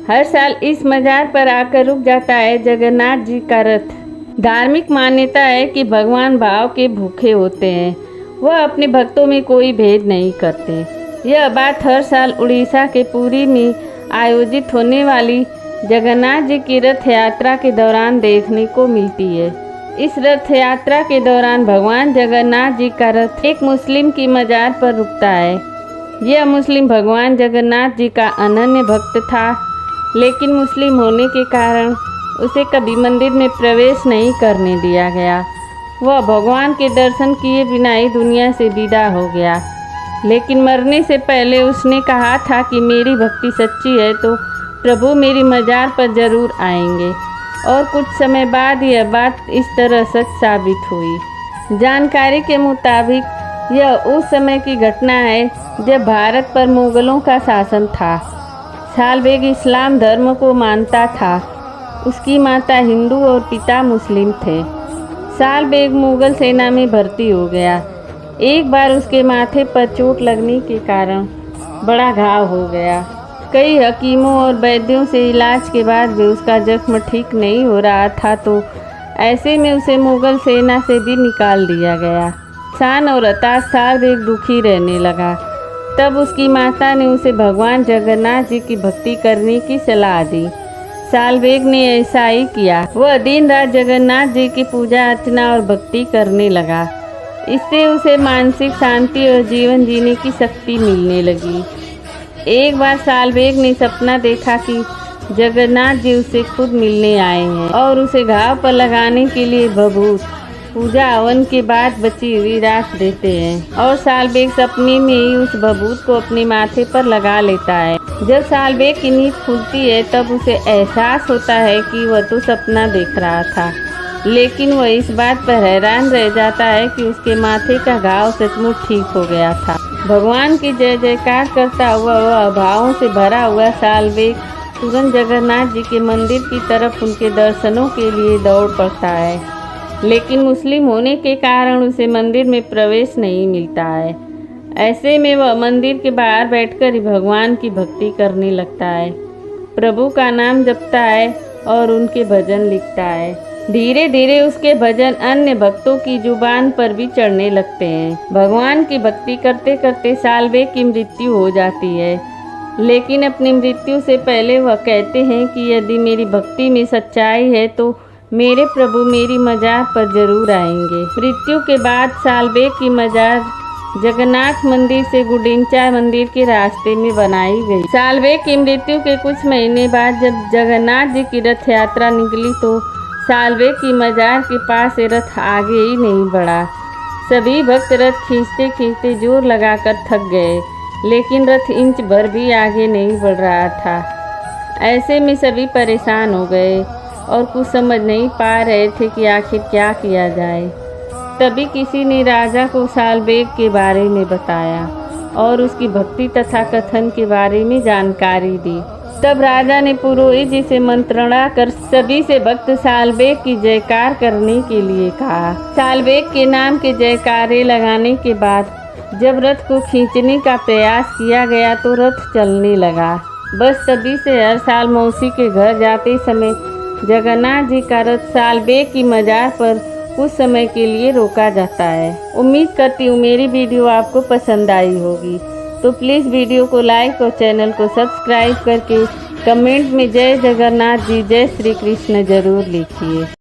हर साल इस मजार पर आकर रुक जाता है जगन्नाथ जी का रथ। धार्मिक मान्यता है कि भगवान भाव के भूखे होते हैं, वह अपने भक्तों में कोई भेद नहीं करते। यह बात हर साल उड़ीसा के पुरी में आयोजित होने वाली जगन्नाथ जी की रथ यात्रा के दौरान देखने को मिलती है। इस रथ यात्रा के दौरान भगवान जगन्नाथ जी का रथ एक मुस्लिम की मजार पर रुकता है। यह मुस्लिम भगवान जगन्नाथ जी का अनन्य भक्त था, लेकिन मुस्लिम होने के कारण उसे कभी मंदिर में प्रवेश नहीं करने दिया गया। वह भगवान के दर्शन किए बिना ही दुनिया से विदा हो गया। लेकिन मरने से पहले उसने कहा था कि मेरी भक्ति सच्ची है तो प्रभु मेरी मजार पर जरूर आएंगे, और कुछ समय बाद यह बात इस तरह सच साबित हुई। जानकारी के मुताबिक यह उस समय की घटना है जब भारत पर मुगलों का शासन था। सालबेग इस्लाम धर्म को मानता था। उसकी माता हिंदू और पिता मुस्लिम थे। सालबेग मुगल सेना में भर्ती हो गया। एक बार उसके माथे पर चोट लगने के कारण बड़ा घाव हो गया। कई हकीमों और वैद्यों से इलाज के बाद भी उसका जख्म ठीक नहीं हो रहा था, तो ऐसे में उसे मुगल सेना से भी निकाल दिया गया। शान और हताश सालबेग दुखी रहने लगा। तब उसकी माता ने उसे भगवान जगन्नाथ जी की भक्ति करने की सलाह दी। सालबेग ने ऐसा ही किया। वह दिन रात जगन्नाथ जी की पूजा अर्चना और भक्ति करने लगा। इससे उसे मानसिक शांति और जीवन जीने की शक्ति मिलने लगी। एक बार सालबेग ने सपना देखा कि जगन्नाथ जी उसे खुद मिलने आए हैं और उसे घाव पर लगाने के लिए भभूत पूजा हवन के बाद बची हुई राख देते हैं, और सालबेग सपने में ही उस भभूत को अपने माथे पर लगा लेता है। जब सालबेग की नींद खुलती है तब उसे एहसास होता है कि वह तो सपना देख रहा था, लेकिन वह इस बात पर हैरान रह जाता है कि उसके माथे का घाव सचमुच ठीक हो गया था। भगवान की जय जयकार करता हुआ वह भावों से भरा हुआ सालबेग तुरंत जगन्नाथ जी के मंदिर की तरफ उनके दर्शनों के लिए दौड़ पड़ता है। लेकिन मुस्लिम होने के कारण उसे मंदिर में प्रवेश नहीं मिलता है। ऐसे में वह मंदिर के बाहर बैठकर ही भगवान की भक्ति करने लगता है, प्रभु का नाम जपता है और उनके भजन लिखता है। धीरे धीरे उसके भजन अन्य भक्तों की जुबान पर भी चढ़ने लगते हैं। भगवान की भक्ति करते करते सालबेग की मृत्यु हो जाती है, लेकिन अपनी मृत्यु से पहले वह कहते हैं कि यदि मेरी भक्ति में सच्चाई है तो मेरे प्रभु मेरी मजार पर जरूर आएंगे। मृत्यु के बाद सालबेग की मजार जगन्नाथ मंदिर से गुडिंचा मंदिर के रास्ते में बनाई गई। सालबेग की मृत्यु के कुछ महीने बाद जब जगन्नाथ जी की रथ यात्रा निकली तो सालबेग की मजार के पास से रथ आगे ही नहीं बढ़ा। सभी भक्त रथ खींचते खींचते जोर लगाकर थक गए, लेकिन रथ इंच भर भी आगे नहीं बढ़ रहा था। ऐसे में सभी परेशान हो गए और कुछ समझ नहीं पा रहे थे कि आखिर क्या किया जाए। तभी किसी ने राजा को सालबेग के बारे में बताया और उसकी भक्ति तथा कथन के बारे में जानकारी दी। तब राजा ने पुरोहित जी से मंत्रणा कर सभी से भक्त सालबेग की जयकार करने के लिए कहा। सालबेग के नाम के जयकारे लगाने के बाद जब रथ को खींचने का प्रयास किया गया तो रथ चलने लगा। बस तभी से हर साल मौसी के घर जाते समय जगन्नाथ जी का रथ सालबेग की मजार पर कुछ समय के लिए रोका जाता है। उम्मीद करती हूँ मेरी वीडियो आपको पसंद आई होगी, तो प्लीज़ वीडियो को लाइक और चैनल को सब्सक्राइब करके कमेंट में जय जगन्नाथ जी जय श्री कृष्ण जरूर लिखिए।